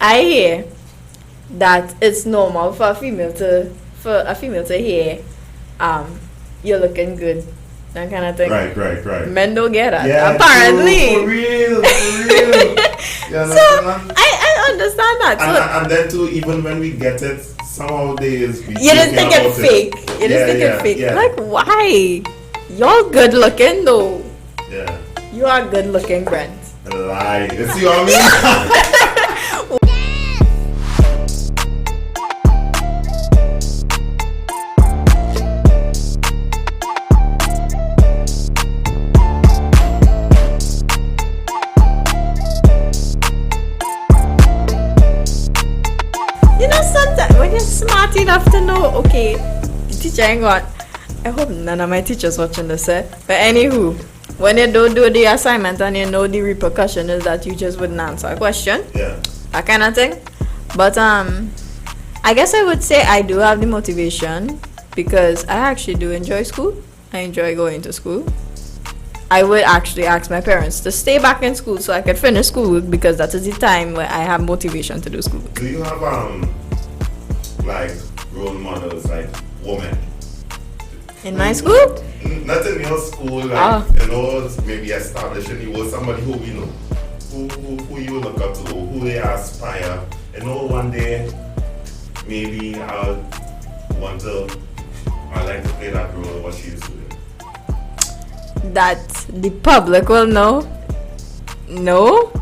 I hear that it's normal for a female to hear, you're looking good, that kind of thing. Right. Men don't get that. Yeah, Apparently. true, for real. Yeah, So I understand that. So and then too, even when we get it, nowadays we you just think it's fake. You just think it's fake. Yeah. Like, why? You're good looking though. Yeah. You are good looking, Brent. Lie. You see what I mean? You know, sometimes when you're smart enough to know, okay, the teacher ain't got. I hope none of my teachers watching this, eh? But anywho, when you don't do the assignment and you know the repercussion is that you just wouldn't answer a question, Yeah. that kind of thing. But I guess I would say I do have the motivation because I actually do enjoy school. I enjoy going to school. I would actually ask my parents to stay back in school so I could finish school because that is the time where I have motivation to do school. Do you have like role models, like women? In my school? Not in your school, like you know, maybe establishing you was somebody who you know, who you look up to, who you aspire. You know, one day maybe I like to play that role what she's doing. That the public will know? No.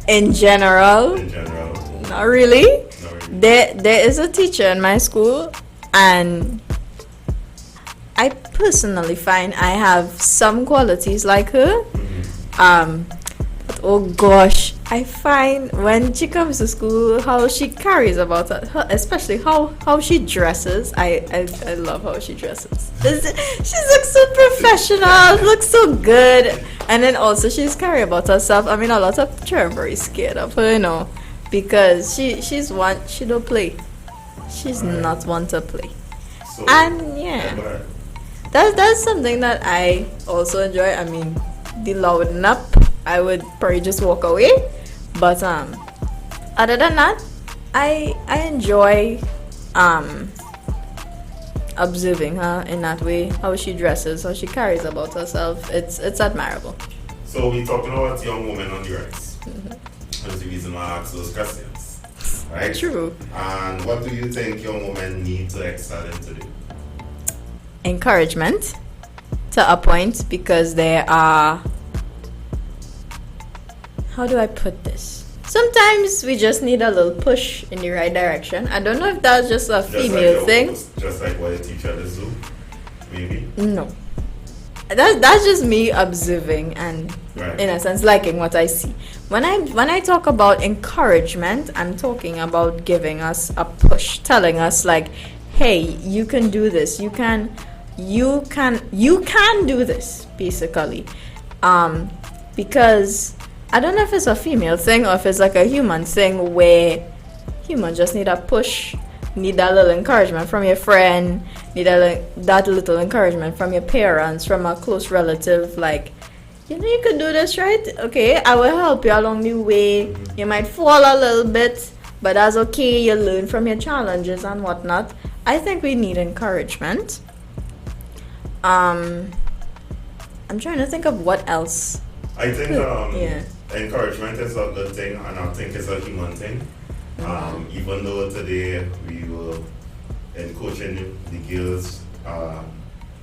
In general? In general. Not really. Not really. There is a teacher in my school, and I personally find I have some qualities like her. But oh gosh, I find when she comes to school, how she carries about her, especially how she dresses. I love how she dresses. She looks so professional, looks so good, and then also she's carry about herself. I mean, a lot of children are very scared of her, you know, because she's one. She don't play. She's not one to play. So, And yeah, that's something that I also enjoy. I mean, the louden up, I would probably just walk away. But other than that, I enjoy observing her in that way, how she dresses, how she carries about herself. It's admirable. So we're talking about young women on the rise. That's the reason why I ask those questions. Right? True. And what do you think young women need to excel in today? Encouragement to a point, because there are, how do I put this? Sometimes we just need a little push in the right direction. I don't know if that's just a female thing. Just like what a teacher does do, maybe? No. That's just me observing and Right. in a sense liking what I see. When I talk about encouragement, I'm talking about giving us a push, telling us like, hey, you can do this. You can do this, basically. Because I don't know if it's a female thing or if it's like a human thing where humans just need a push, need that little encouragement from your friend, need that little encouragement from your parents, from a close relative, like, you know, you could do this, right? Okay, I will help you along the way. You might fall a little bit, but that's okay. You learn from your challenges and whatnot. I think we need encouragement. I'm trying to think of what else. I think Yeah. encouragement is a good thing, and I think it's a human thing. Even though today we were in coaching the girls,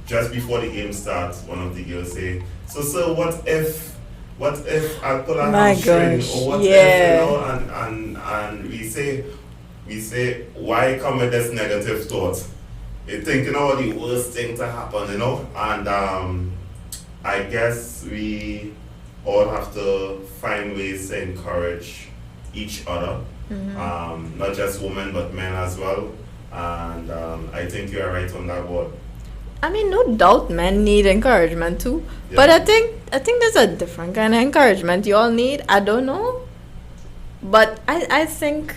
just before the game starts, one of the girls say, "So sir, what if I pull a My hamstring, gosh, or what yeah. if, you know?" And we say, why come with this negative thought? You think, you know, the worst thing to happen, you know, and I guess we all have to find ways to encourage each other, not just women but men as well. And I think you are right on that board. I mean, no doubt men need encouragement too. Yeah. But I think there's a different kind of encouragement you all need. I don't know. But I think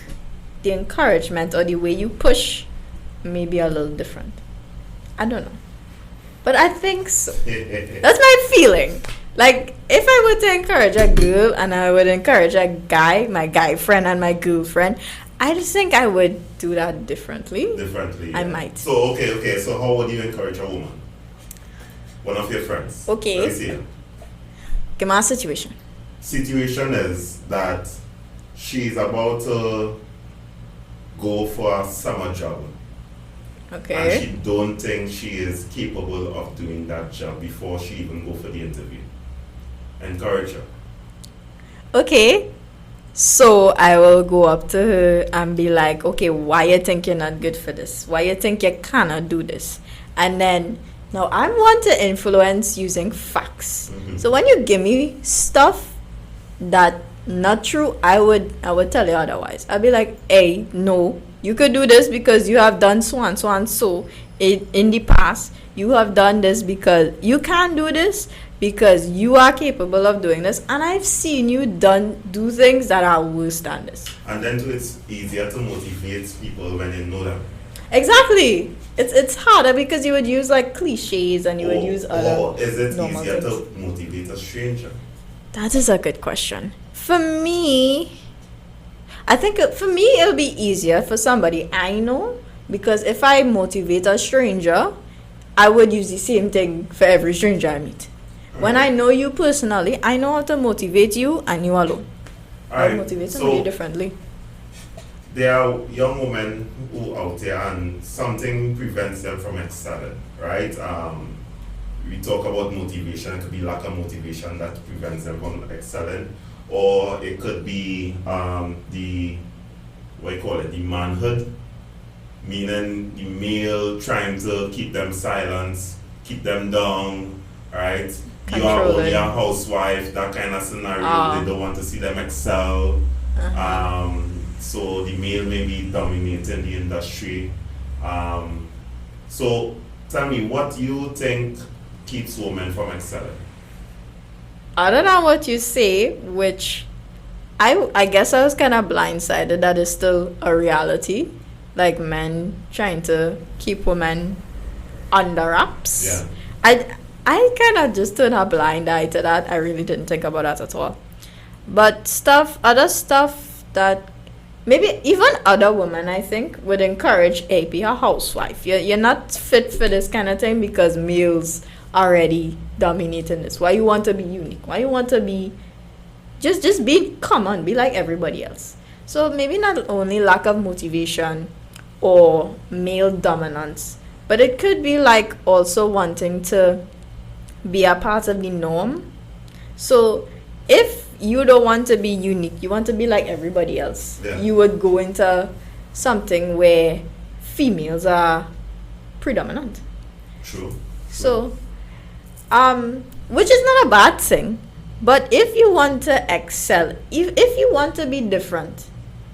the encouragement or the way you push may be a little different. I don't know. But I think so. That's my feeling. Like, if I were to encourage a girl and I would encourage a guy, my guy friend and my girlfriend, I just think I would do that differently. Differently. I yeah. might. So okay. So how would you encourage a woman? One of your friends. Okay. Let me see. Give me a situation. Situation is that she's about to go for a summer job. And Okay. she don't think she is capable of doing that job before she even go for the interview. Encourage her. Okay. So I will go up to her and be like, okay, why you think you're not good for this? Why you think you cannot do this? And then now I want to influence using facts. Mhm. So when you give me stuff that not true, I would tell you otherwise. I'd be like, hey, no, you could do this because you have done so and so and so in the past. You have done this because you can do this because you are capable of doing this, and I've seen you do things that are worse than this. And then too, it's easier to motivate people when you know them. Exactly. It's harder because you would use like cliches and you would use other. Or is it normal easier things. to motivate a stranger? That is a good question. For me, I think for me it'll be easier for somebody I know, because if I motivate a stranger, I would use the same thing for every stranger I meet. When I know you personally, I know how to motivate you and you alone. I Alright, motivate somebody so differently. there are young women who out there and something prevents them from excelling, right? We talk about motivation. It could be lack of motivation that prevents them from excelling, or it could be the what you call it, the manhood, meaning the male trying to keep them silent, keep them down, right? You are only Controlling. a housewife, that kind of scenario. Ah. They don't want to see them excel. Uh-huh. So the male may be dominating the industry. So tell me, what you think keeps women from excelling? Other than what you say, which I guess I was kind of blindsided that is still a reality, like men trying to keep women under wraps. Yeah. I kind of just turned a blind eye to that. I really didn't think about that at all. But other stuff that maybe even other women, I think, would encourage, hey, be a housewife. You're not fit for this kind of thing because males already dominating this. Why you want to be unique? Why you want to be just be common, be like everybody else. So maybe not only lack of motivation or male dominance, but it could be like also wanting to be a part of the norm. So if you don't want to be unique, you want to be like everybody else, Yeah. you would go into something where females are predominant. True. So, which is not a bad thing, but if you want to excel, if you want to be different,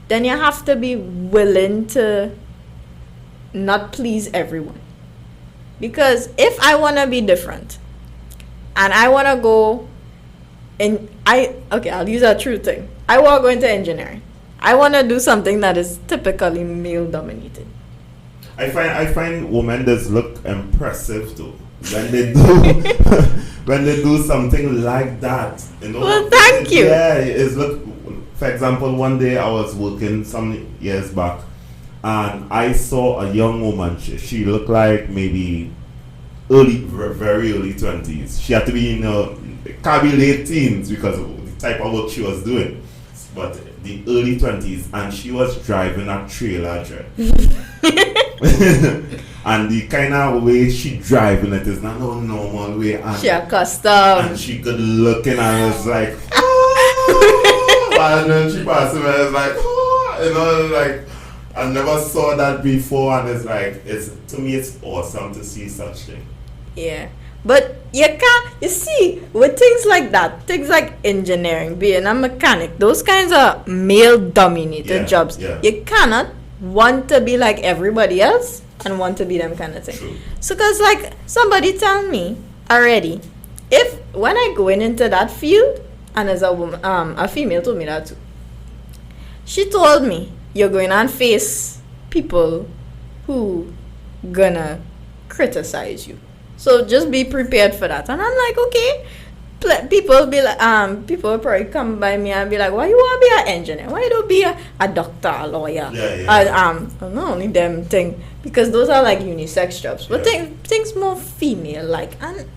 then you have to be willing to not please everyone. Because if I want to be different and I want to go I'll use a true thing. I want to go into engineering. I want to do something that is typically male dominated. I find women that look impressive too when they do when they do something like that. You know. Well, thank you. Yeah, it's look. For example, one day I was working some years back, and I saw a young woman. She looked like maybe very early 20s. She had to be in can't be late teens because of the type of work she was doing, but the early 20s, and she was driving a trailer dread. And the kind of way she driving it is not a normal way, and She accustomed. and she good looking, and it's like, oh, and then she passed away, it's like, oh, you know, like I never saw that before, and it's like, it's to me it's awesome to see such thing. Yeah. But you see, with things like that, things like engineering, being a mechanic, those kinds of male dominated Yeah, jobs, yeah. you cannot want to be like everybody else and want to be them kind of thing. True. So, because like somebody tell me already, if when I go into that field, and as a woman, a female told me that too, she told me, you're going to face people who gonna criticize you. So just be prepared for that. And I'm like, okay, people be like, people will probably come by me and be like, why you want to be an engineer? Why you don't be a doctor, a lawyer? Not only them thing, because those are like unisex jobs, but things more female like, and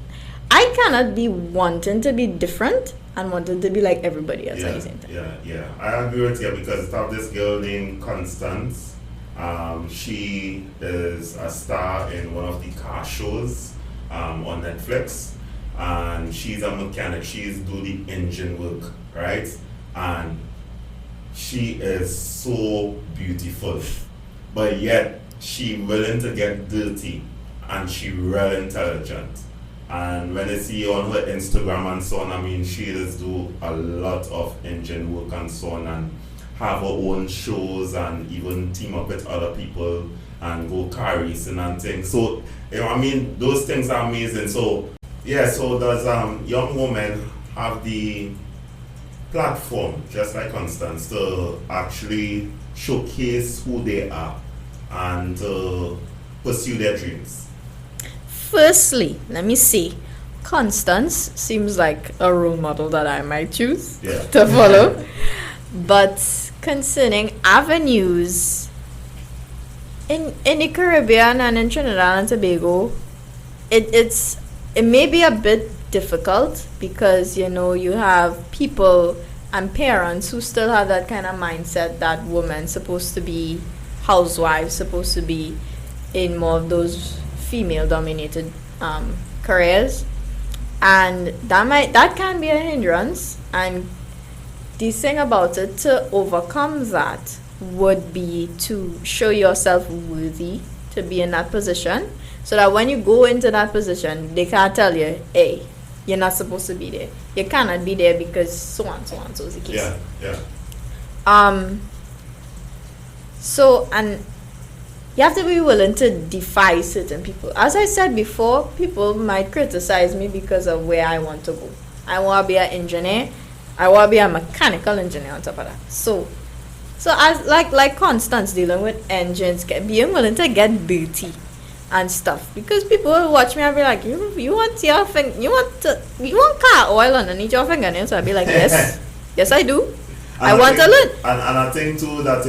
I cannot be wanting to be different and wanting to be like everybody else at the same time. Yeah. I agree with you because I have this girl named Constance. She is a star in one of the car shows on Netflix, and she's a mechanic. She's do the engine work, right? And she is so beautiful, but yet she willing to get dirty, and she real intelligent. And when I see on her Instagram and so on, I mean, she does do a lot of engine work and so on, and have her own shows and even team up with other people and go car racing and things. So, I mean, those things are amazing. So, so does young women have the platform, just like Constance, to actually showcase who they are and pursue their dreams? Firstly, let me see. Constance seems like a role model that I might choose to follow. But concerning avenues in the Caribbean and in Trinidad and Tobago, it may be a bit difficult because you have people and parents who still have that kind of mindset that women supposed to be housewives, supposed to be in more of those female dominated careers, and that can be a hindrance. And the thing about it, to overcome that would be to show yourself worthy to be in that position, so that when you go into that position, they can't tell you, hey, you're not supposed to be there, you cannot be there because so and so is the case. So, and you have to be willing to defy certain people. As I said before, people might criticize me because of where I want to go. I want to be an engineer. I want to be a mechanical engineer on top of that. So as like Constance dealing with engines, being willing to get dirty and stuff, because people will watch me and be like, you want your finger, you want car oil underneath your fingernails? So I'll be like, yes I do. I want to learn. And I think too that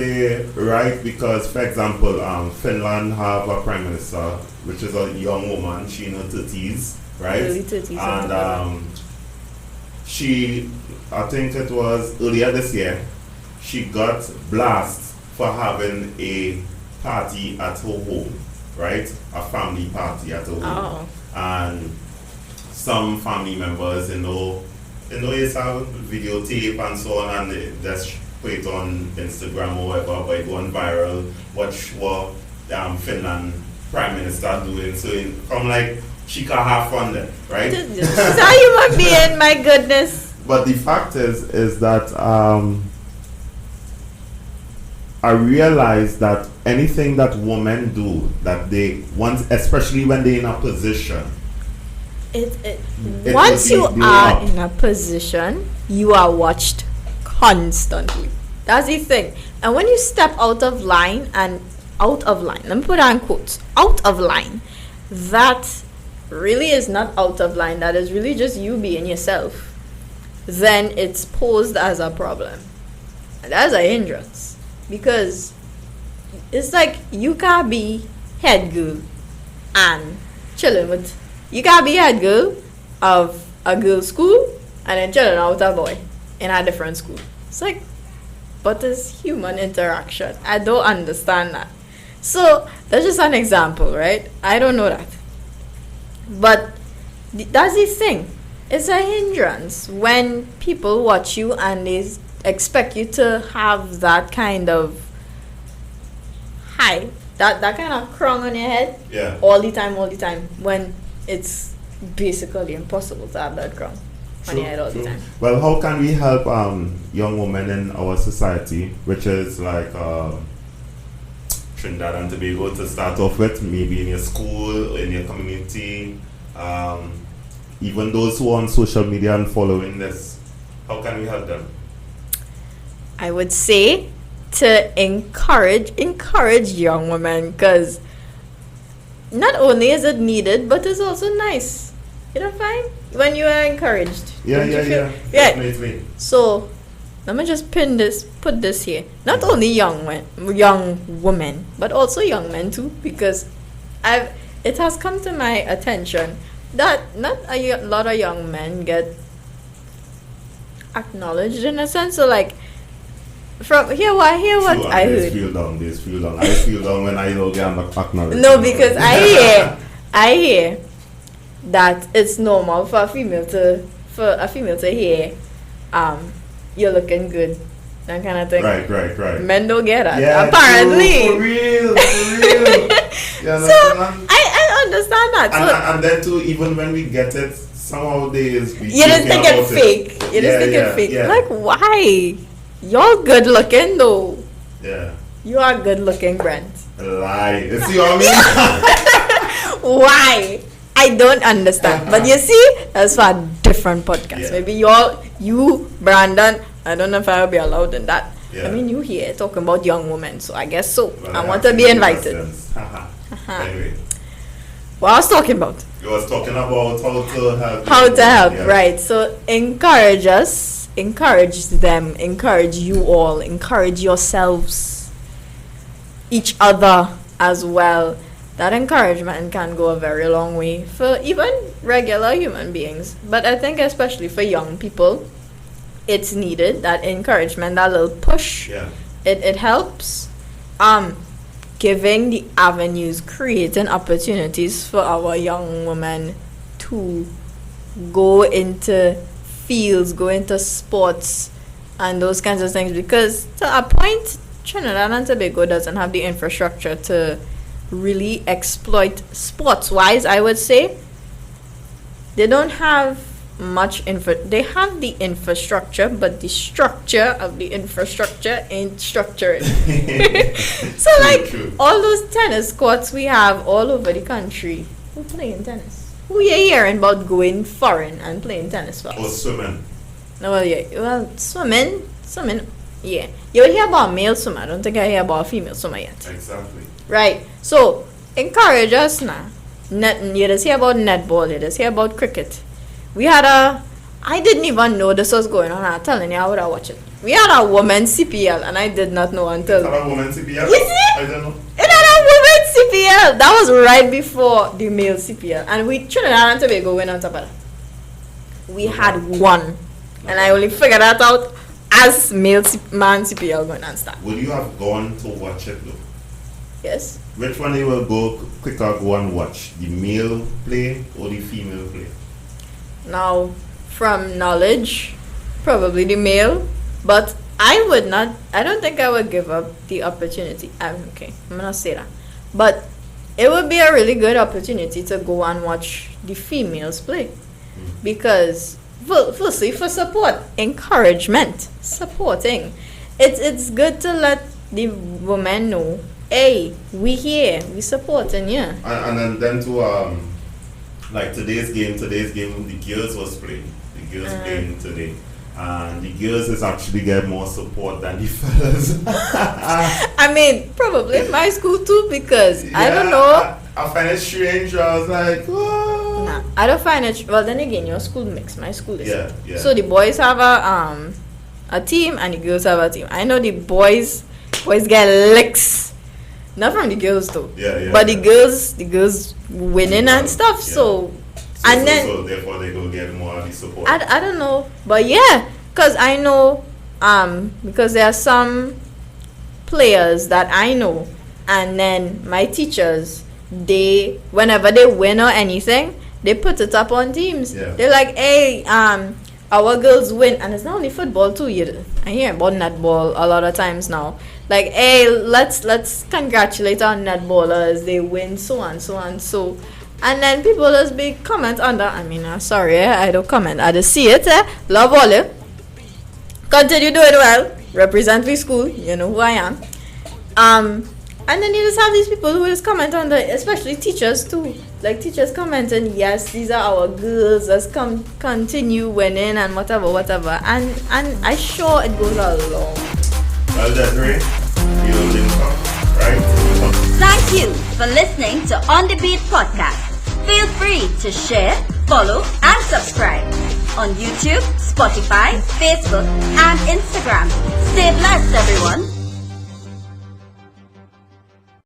right, because for example, Finland have a prime minister which is a young woman, she in her 30s, right? Early 30s. And she, I think it was earlier this year, she got blasted for having a party at her home, right? A family party at her home. And some family members, it's a videotape and so on, and they just put it on Instagram or whatever, but it going viral. Watch what Finland Prime Minister doing. So from like, she can have fun there, right? She's a human being, my goodness. But the fact is that I realize that anything that women do, that they want, especially when they're in a position, once you are in a position, you are watched constantly. That's the thing. And when you step out of line, let me put on quotes, out of line, that really is not out of line, that is really just you being yourself, then it's posed as a problem. And that's a hindrance. Because it's like you can't be head girl and chilling with, you can't be head girl of a girl's school and then chilling out with a boy in a different school. It's like, but it's human interaction. I don't understand that. So that's just an example, right? I don't know that. But that's the thing. It's a hindrance when people watch you and they expect you to have that kind of high, that kind of crown on your head all the time, when it's basically impossible to have that crown on your head all the time. Well, how can we help young women in our society, which is like Trinidad and Tobago to start off with, maybe in your school, in your community, even those who are on social media and following this, how can we help them? I would say to encourage young women, because not only is it needed, but it's also nice. You don't find when you are encouraged. Yeah, don't you yeah, feel- yeah. Definitely. So let me just put this here. Not only young women, but also young men too, because it has come to my attention that not a lot of young men get acknowledged in a sense. So like from hear what I heard. Feel down. I feel down when I don't get acknowledged. No, because I hear that it's normal for a female to hear, you're looking good, that kind of thing. Right. Men don't get that. Yeah, apparently. true, for real. Yeah, So I understand that. So and then too, even when we get it, nowadays we you just think it's fake. You just think it's fake. Yeah. Like why? You're good looking though. Yeah. You are good looking, Brent. Lie. You see what I mean? Why? I don't understand. But you see, that's for a different podcast. Yeah. Maybe you, Brandon, I don't know if I will be allowed in that. Yeah. I mean, you here talking about young women, so I guess so. Well, I want to be invited. Anyway, What I was talking about. you was talking about How to help, yeah. right. So encourage us, encourage them, encourage you all, encourage yourselves, each other as well. That encouragement can go a very long way for even regular human beings. But I think especially for young people, it's needed, that encouragement, that little push. Yeah. It helps. Giving the avenues, creating opportunities for our young women to go into fields, go into sports and those kinds of things, because to a point Trinidad and Tobago doesn't have the infrastructure to really exploit sports wise. I would say they don't have much they have the infrastructure, but the structure of the infrastructure ain't structured. So like True. all those tennis courts we have all over the country, who playing tennis? Who you hearing about going foreign and playing tennis for? Or swimming. No, well, swimming, yeah. You hear about male swimmer. I don't think I hear about female swimmer yet. Exactly. Right. So encourage us now. You just hear about netball. You just hear about cricket. I didn't even know this was going on. I'm telling you, I would have watched it. We had a women's CPL, and I did not know until. Is that a woman's CPL? You see? I don't know. It had a women's CPL. That was right before the male CPL, and we Trinidad and Tobago went on top of that. We had one, and I only figured that out as man CPL going on start. Would you have gone to watch it though? Yes. Which one you will go quicker go and watch? The male play or the female play? Now, from knowledge, probably the male, but I don't think I would give up the opportunity. I'm gonna say that. But it would be a really good opportunity to go and watch the females play. Because, firstly, for support, encouragement, supporting. It's good to let the women know, hey, we here, we supporting you. And then to like today's game, the girls was playing. The girls playing today. And the girls is actually get more support than the fellas. I mean, probably in my school too, because I don't know. I find it strange. I was like, whoa. Nah, I don't find it. Well, then again, your school mix. My school is. Yeah. So the boys have a team and the girls have a team. I know the boys get licks. Not from the girls though. Yeah. But the girls winning and stuff. Yeah. So therefore they go get more of the support. I don't know, but yeah, cause I know because there are some players that I know, and then my teachers, whenever they win or anything, they put it up on teams. Yeah. They're like, hey, our girls win, and it's not only football too. I hear about netball a lot of times now. Like, hey, let's congratulate our netballers. They win, so on, so. And then people just be comment under. I mean, sorry, I don't comment. I just see it. Love all you. Continue doing well. Represent the school. You know who I am. And then you just have these people who just comment under, especially teachers too. Like teachers commenting, yes, these are our girls. Let's continue winning and whatever. And I sure it goes a long. Well, that's right. Building up, right? Thank you for listening to On the Beat podcast. Feel free to share, follow, and subscribe on YouTube, Spotify, Facebook, and Instagram. Stay blessed, everyone.